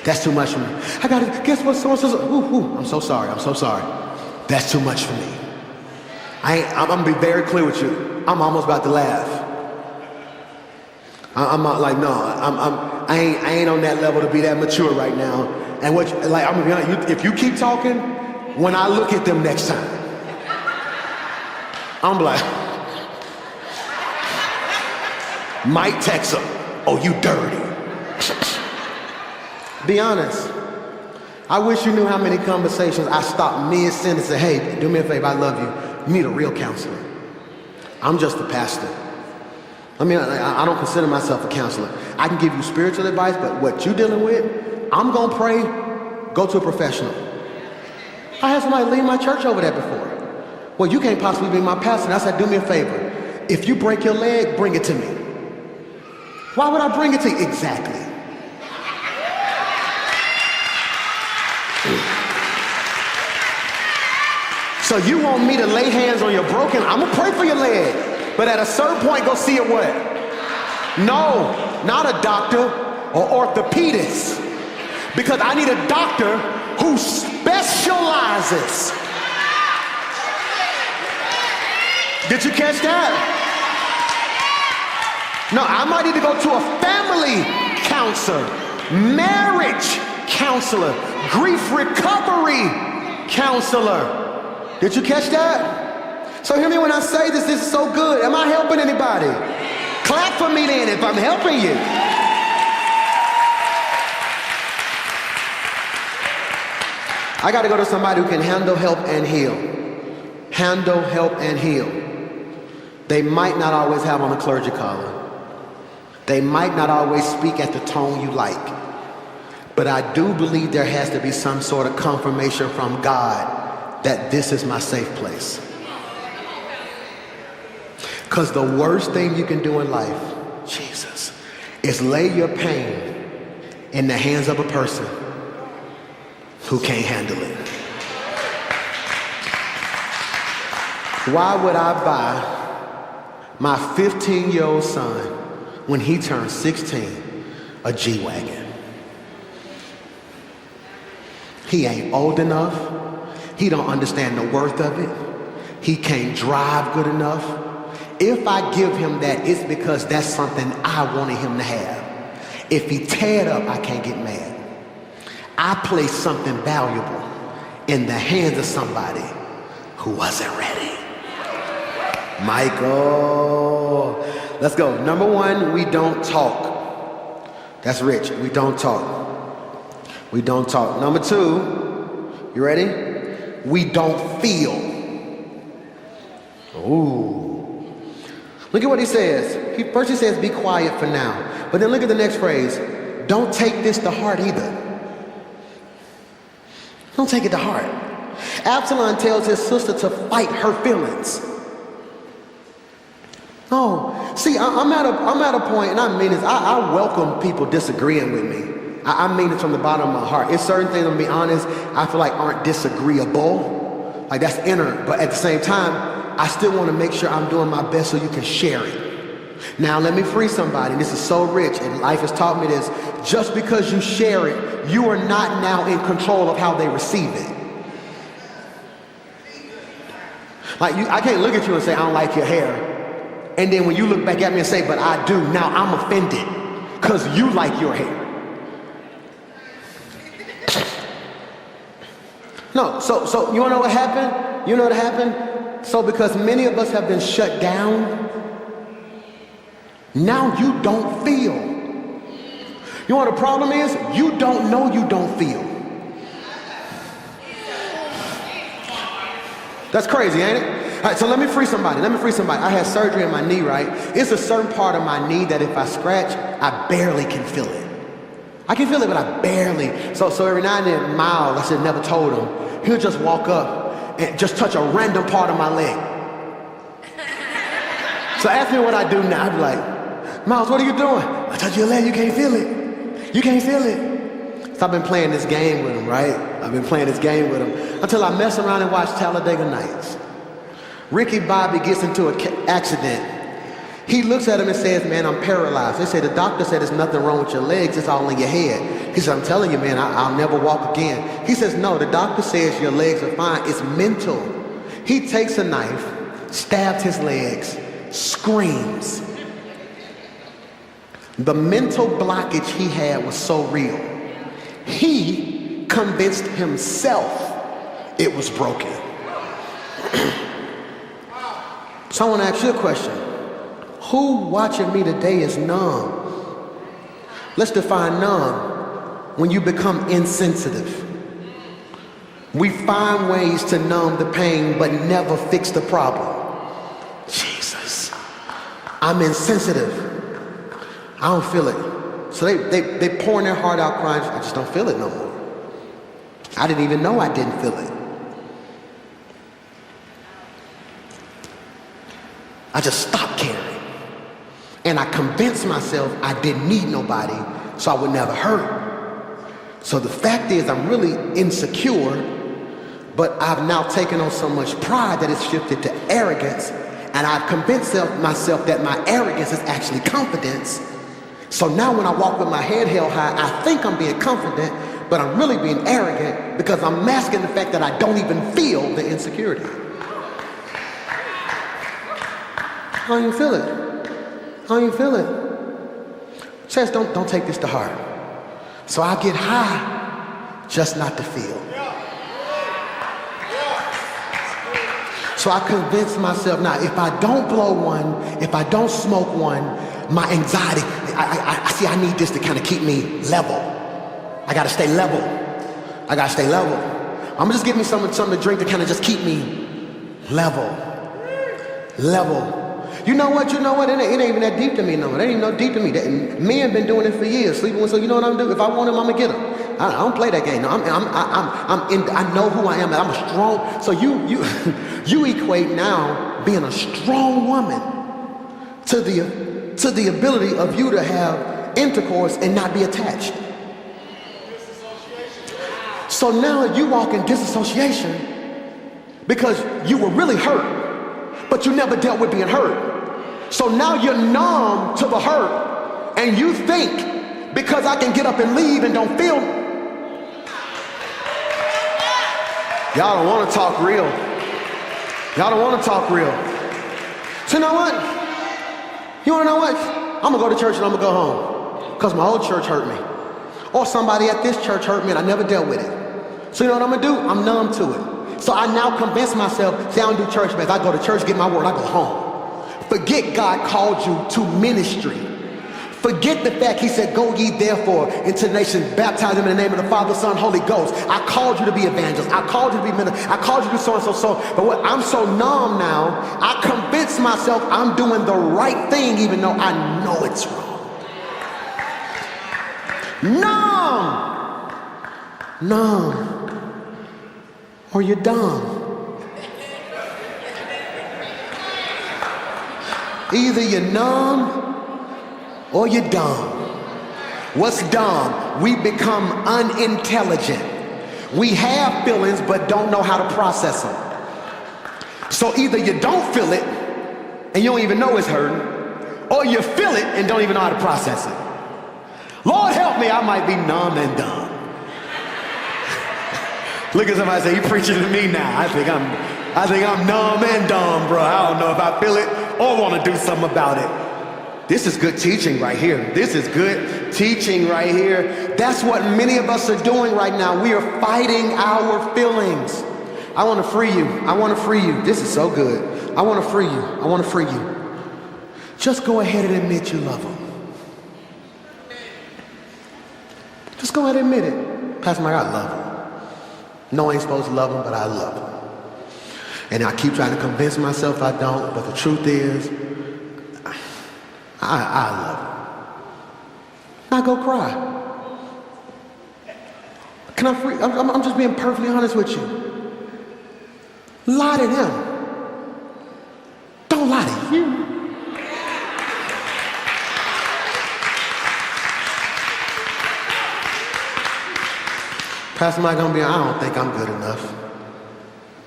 That's too much for me. I gotta, guess what, so-and-so, I'm so sorry, That's too much for me. I'm gonna be very clear with you. I'm almost about to laugh. I'm not like, no, I ain't on that level to be that mature right now. And what, like, I'm gonna be honest, if you keep talking, when I look at them next time, I'm like, Mike texts him, oh, you dirty. Be honest. I wish you knew how many conversations I stopped mid-sentence and said, hey, do me a favor, I love you. You need a real counselor. I'm just a pastor. I mean, I don't consider myself a counselor. I can give you spiritual advice, but what you're dealing with, I'm gonna pray, go to a professional. I had somebody leave my church over that before. Well, you can't possibly be my pastor. And I said, do me a favor. If you break your leg, bring it to me. Why would I bring it to you? Exactly. So you want me to lay hands on your broken, I'm gonna pray for your leg. But at a certain point, go see it what? No, not a doctor or orthopedist. Because I need a doctor who specializes. Did you catch that? No, I might need to go to a family counselor, marriage counselor, grief recovery counselor. Did you catch that? So hear me when I say this is so good. Am I helping anybody? Clap for me then if I'm helping you. I got to go to somebody who can handle, help, and heal. Handle, help, and heal. They might not always have on a clergy collar. They might not always speak at the tone you like. But I do believe there has to be some sort of confirmation from God that this is my safe place. Because the worst thing you can do in life, Jesus, is lay your pain in the hands of a person who can't handle it. Why would I buy my 15-year-old son, when he turns 16, a G-Wagon? He ain't old enough. He don't understand the worth of it. He can't drive good enough. If I give him that, it's because that's something I wanted him to have. If he tear it up, I can't get mad. I placed something valuable in the hands of somebody who wasn't ready. Michael. Let's go. Number one, we don't talk. That's rich. We don't talk. We don't talk. Number two, you ready? We don't feel. Ooh. Look at what he says. First he says, be quiet for now. But then look at the next phrase. Don't take this to heart either. Don't take it to heart. Absalom tells his sister to fight her feelings. Oh, see, I'm at a point, and I mean this, I welcome people disagreeing with me. I mean it from the bottom of my heart. It's certain things, I'm gonna be honest, I feel like aren't disagreeable. Like that's inner, but at the same time, I still wanna make sure I'm doing my best so you can share it. Now let me free somebody. This is so rich, and life has taught me this. Just because you share it, you are not now in control of how they receive it. Like I can't look at you and say, I don't like your hair. And then when you look back at me and say, but I do, now I'm offended because you like your hair. No, so you wanna know what happened? You know what happened? So because many of us have been shut down, now you don't feel. You know what the problem is? You don't know you don't feel. That's crazy, ain't it? All right, so let me free somebody. I had surgery in my knee, right? It's a certain part of my knee that if I scratch, I barely can feel it. I can feel it, but I barely. So every now and then, Miles, I should have never told him, he'll just walk up and just touch a random part of my leg. So ask me what I do now. I'd be like, Miles, what are you doing? I touch your leg, you can't feel it. You can't feel it. So I've been playing this game with him, right? I've been playing this game with him until I mess around and watch Talladega Nights. Ricky Bobby gets into an accident. He looks at him and says, man, I'm paralyzed. They say, the doctor said there's nothing wrong with your legs, it's all in your head. He said, I'm telling you, man, I'll never walk again. He says, no, the doctor says your legs are fine, it's mental. He takes a knife, stabs his legs, screams. The mental blockage he had was so real. He convinced himself it was broken. So I want to ask you a question. Who watching me today is numb? Let's define numb. When you become insensitive. We find ways to numb the pain but never fix the problem. Jesus. I'm insensitive. I don't feel it. So they pouring their heart out crying. I just don't feel it no more. I didn't even know I didn't feel it. I just stopped caring. And I convinced myself I didn't need nobody, so I would never hurt. So the fact is I'm really insecure, but I've now taken on so much pride that it's shifted to arrogance, and I've convinced myself that my arrogance is actually confidence. So now when I walk with my head held high, I think I'm being confident, but I'm really being arrogant because I'm masking the fact that I don't even feel the insecurity. How do you feel it? How do you feel it? Says don't take this to heart. So I get high just not to feel. So I convince myself now, if I don't blow one, if I don't smoke one, my anxiety, I need this to kind of keep me level. I gotta stay level. I gotta stay level. I'm gonna just give me something to drink to kind of just keep me level. Level. You know what? It ain't even that deep to me no more. It ain't even no deep to me. Men been doing it for years, sleeping with. So you know what I'm gonna do? If I want him, I'm gonna get him. I don't play that game. No, I know who I am. I'm a strong. So you equate now being a strong woman to the ability of you to have intercourse and not be attached. So now you walk in disassociation because you were really hurt, but you never dealt with being hurt. So now you're numb to the hurt, and you think because I can get up and leave and don't feel. Y'all don't want to talk real. Y'all don't want to talk real. So you know what? You want to know what? I'm going to go to church and I'm going to go home. Because my old church hurt me. Or somebody at this church hurt me and I never dealt with it. So you know what I'm going to do? I'm numb to it. So I now convince myself, say I don't do church, man. If I go to church, get my word, I go home. Forget God called you to ministry. Forget the fact he said, go ye therefore into the nations, baptize them in the name of the Father, Son, Holy Ghost. I called you to be evangelists. I called you to be ministers. I called you to do so and so. But what I'm so numb now, I convince myself I'm doing the right thing even though I know it's wrong. Numb. Or you're dumb. Either you're numb or you're dumb. What's dumb? We become unintelligent. We have feelings but don't know how to process them. So either you don't feel it and you don't even know it's hurting, or you feel it and don't even know how to process it. Lord help me, I might be numb and dumb. Look at somebody say, you preaching to me now. I think I'm numb and dumb, bro. I don't know if I feel it or want to do something about it. This is good teaching right here. This is good teaching right here. That's what many of us are doing right now. We are fighting our feelings. I want to free you. I want to free you. This is so good. I want to free you. I want to free you. Just go ahead and admit you love them. Just go ahead and admit it. Pastor Mike, I love them. No, I ain't supposed to love them, but I love them. And I keep trying to convince myself I don't, but the truth is, I love him. Now go cry. Can I free? I'm just being perfectly honest with you. Lie to them. Don't lie to you. Pastor Mike, I don't think I'm good enough.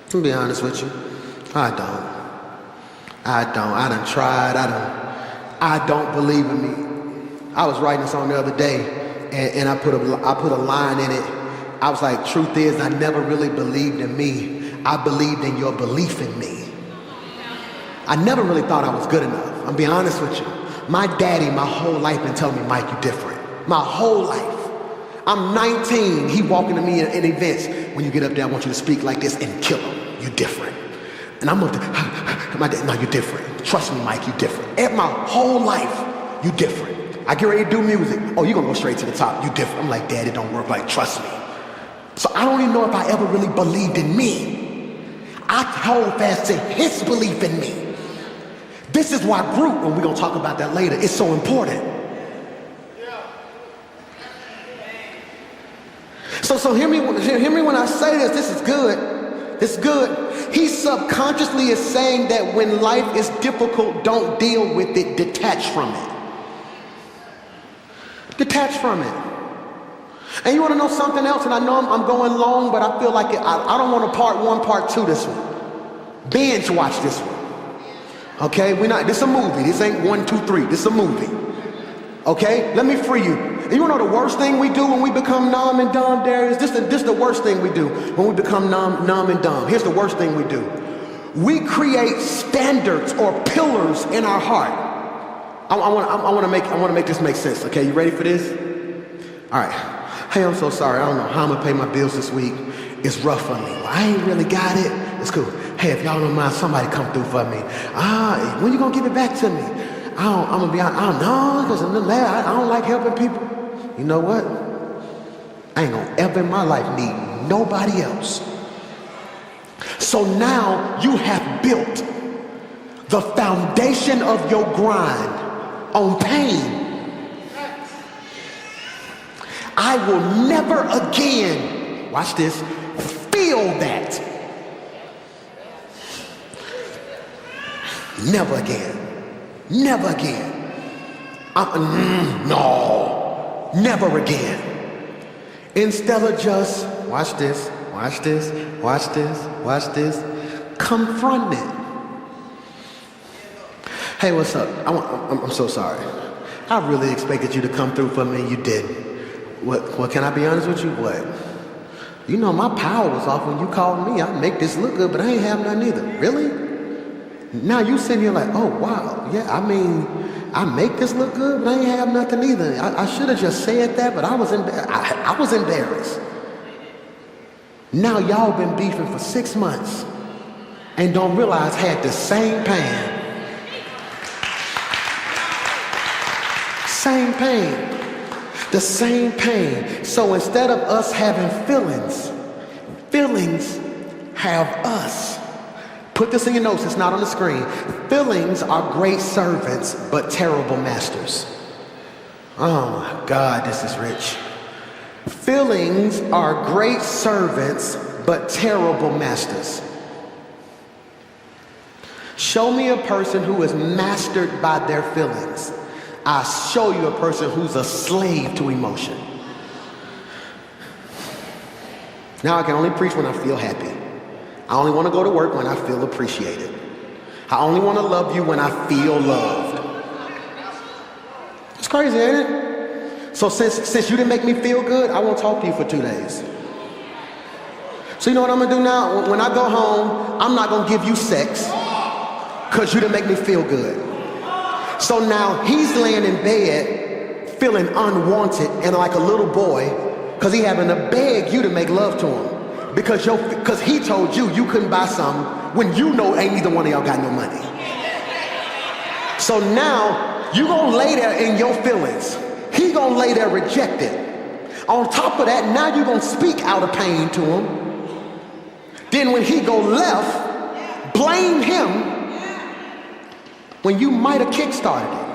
To be honest with you, I don't. I done tried. I don't believe in me. I was writing this on the other day, and I put a line in it. I was like, truth is, I never really believed in me. I believed in your belief in me. I never really thought I was good enough. I'm being honest with you. My daddy, my whole life been telling me, Mike, you different. My whole life. I'm 19. He walking to me in events. When you get up there, I want you to speak like this and kill him. You different. And I'm up there, my dad, no, you're different. Trust me, Mike, you different. At my whole life, you different. I get ready to do music. Oh, you're gonna go straight to the top. You different. I'm like, Dad, it don't work like, trust me. So I don't even know if I ever really believed in me. I hold fast to his belief in me. This is why group, and we're gonna talk about that later, is so important. So hear me when I say this. This is good. It's good. He subconsciously is saying that when life is difficult, don't deal with it, detach from it. Detach from it. And you want to know something else? And I know I'm going long, but I feel like I don't want to part one, part two this one. Binge watch this one. Okay? This is a movie. This ain't 1, 2, 3. This is a movie. Okay? Let me free you. And you know the worst thing we do when we become numb and dumb, Darius? This is the worst thing we do when we become numb and dumb. Here's the worst thing we do. We create standards or pillars in our heart. I want to make this make sense. Okay, you ready for this? All right. Hey, I'm so sorry. I don't know how I'm gonna pay my bills this week. It's rough on me. Well, I ain't really got it. It's cool. Hey, if y'all don't mind, somebody come through for me. When you gonna give it back to me? I'm gonna be honest. I don't know, because I don't like helping people. You know what? I ain't gonna ever in my life need nobody else. So now you have built the foundation of your grind on pain. I will never again, watch this, feel that. Never again. Never again. No, never again. Instead of just, watch this, confront it. Hey, what's up? I'm so sorry. I really expected you to come through for me. You didn't. What? Can I be honest with you? What? You know, my power was off when you called me. I make this look good, but I ain't have none either. Really? Now you sitting here like, oh, wow. Yeah, I mean, I make this look good, but I ain't have nothing either. I should have just said that, but I was embarrassed. Now y'all been beefing for 6 months and don't realize had the same pain. Same pain. The same pain. So instead of us having feelings, feelings have us. Put this in your notes, it's not on the screen. Feelings are great servants, but terrible masters. Oh my God, this is rich. Feelings are great servants, but terrible masters. Show me a person who is mastered by their feelings. I'll show you a person who's a slave to emotion. Now I can only preach when I feel happy. I only want to go to work when I feel appreciated. I only want to love you when I feel loved. It's crazy, ain't it? So since you didn't make me feel good, I won't talk to you for 2 days. So you know what I'm going to do now? When I go home, I'm not going to give you sex because you didn't make me feel good. So now he's laying in bed feeling unwanted and like a little boy because he having to beg you to make love to him because he told you you couldn't buy something when you know ain't neither one of y'all got no money. So now you gonna lay there in your feelings. He gonna lay there rejected. On top of that, now you gonna speak out of pain to him. Then when he go left, blame him when you might have kickstarted it.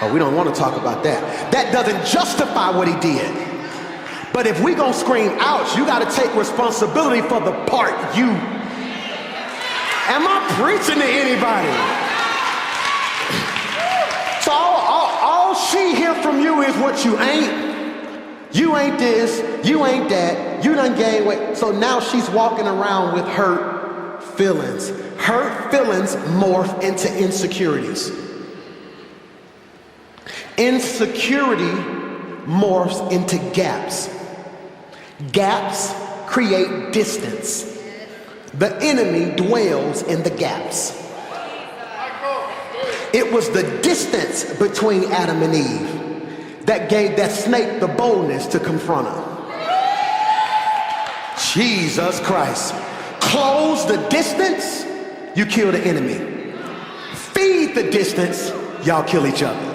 Oh, we don't want to talk about that. That doesn't justify what he did. But if we gonna scream ouch, you gotta take responsibility for the part you. Am I preaching to anybody? So all she hear from you is what you ain't. You ain't this, you ain't that, you done gained weight. So now she's walking around with hurt feelings. Hurt feelings morph into insecurities. Insecurity morphs into gaps. Gaps create distance. The enemy dwells in the gaps. It was the distance between Adam and Eve that gave that snake the boldness to confront her. Jesus Christ. Close the distance, you kill the enemy. Feed the distance, y'all kill each other.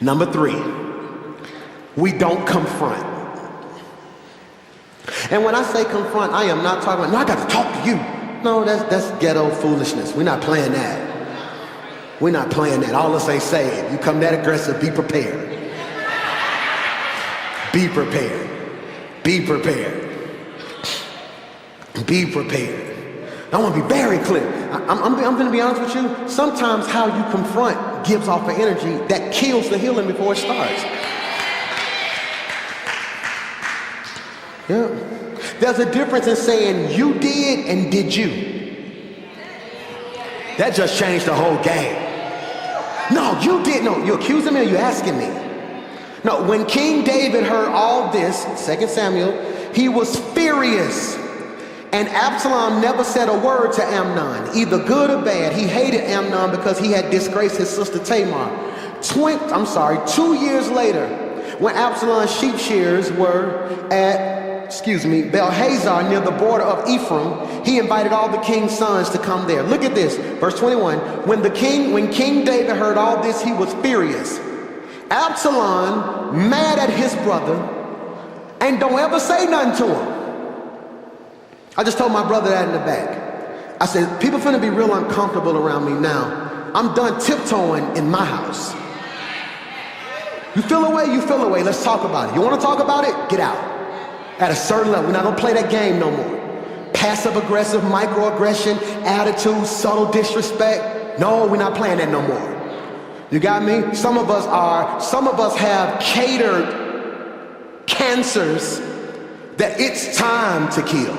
Number 3, we don't confront. And when I say confront, I am not talking about, no, I got to talk to you. No, that's ghetto foolishness. We're not playing that. We're not playing that. All us ain't saying. You come that aggressive, be prepared. Be prepared. Be prepared. Be prepared. I want to be very clear. I'm going to be honest with you. Sometimes how you confront gives off an energy that kills the healing before it starts. Yeah. There's a difference in saying you did and did you. That just changed the whole game. No, you did. No, you accusing me or you asking me? No, when King David heard all this, 2 Samuel, he was furious. And Absalom never said a word to Amnon, either good or bad. He hated Amnon because he had disgraced his sister Tamar. 2 years later, when Absalom's sheep shearers were at, Baal-hazor near the border of Ephraim, he invited all the king's sons to come there. Look at this, verse 21. When King David heard all this, he was furious. Absalom, mad at his brother, and don't ever say nothing to him. I just told my brother that in the back. I said, people finna be real uncomfortable around me now. I'm done tiptoeing in my house. You feel away, you feel away. Let's talk about it. You wanna talk about it? Get out. At a certain level, we're not gonna play that game no more. Passive aggressive, microaggression, attitude, subtle disrespect. No, we're not playing that no more. You got me? Some of us have catered cancers that it's time to kill.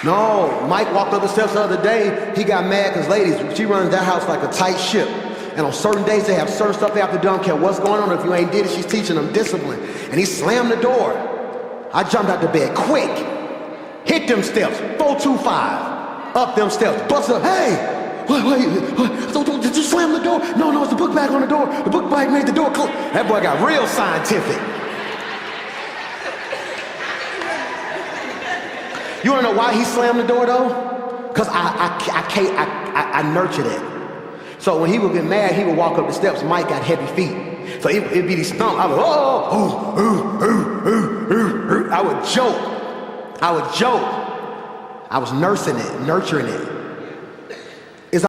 No, Mike walked up the steps the other day. He got mad because ladies, she runs that house like a tight ship. And on certain days, they have certain stuff they have to do. I don't care what's going on. If you ain't did it, she's teaching them discipline. And he slammed the door. I jumped out the bed quick. Hit them steps, 425. Up them steps, bust up, hey! What? Did you slam the door? No, it's the book bag on the door. The book bag made the door close. That boy got real scientific. You wanna know why he slammed the door though? Because I nurtured it. So when he would get mad, he would walk up the steps. Mike got heavy feet. So it'd be these stomp. I would, I would joke. I was nursing it, nurturing it.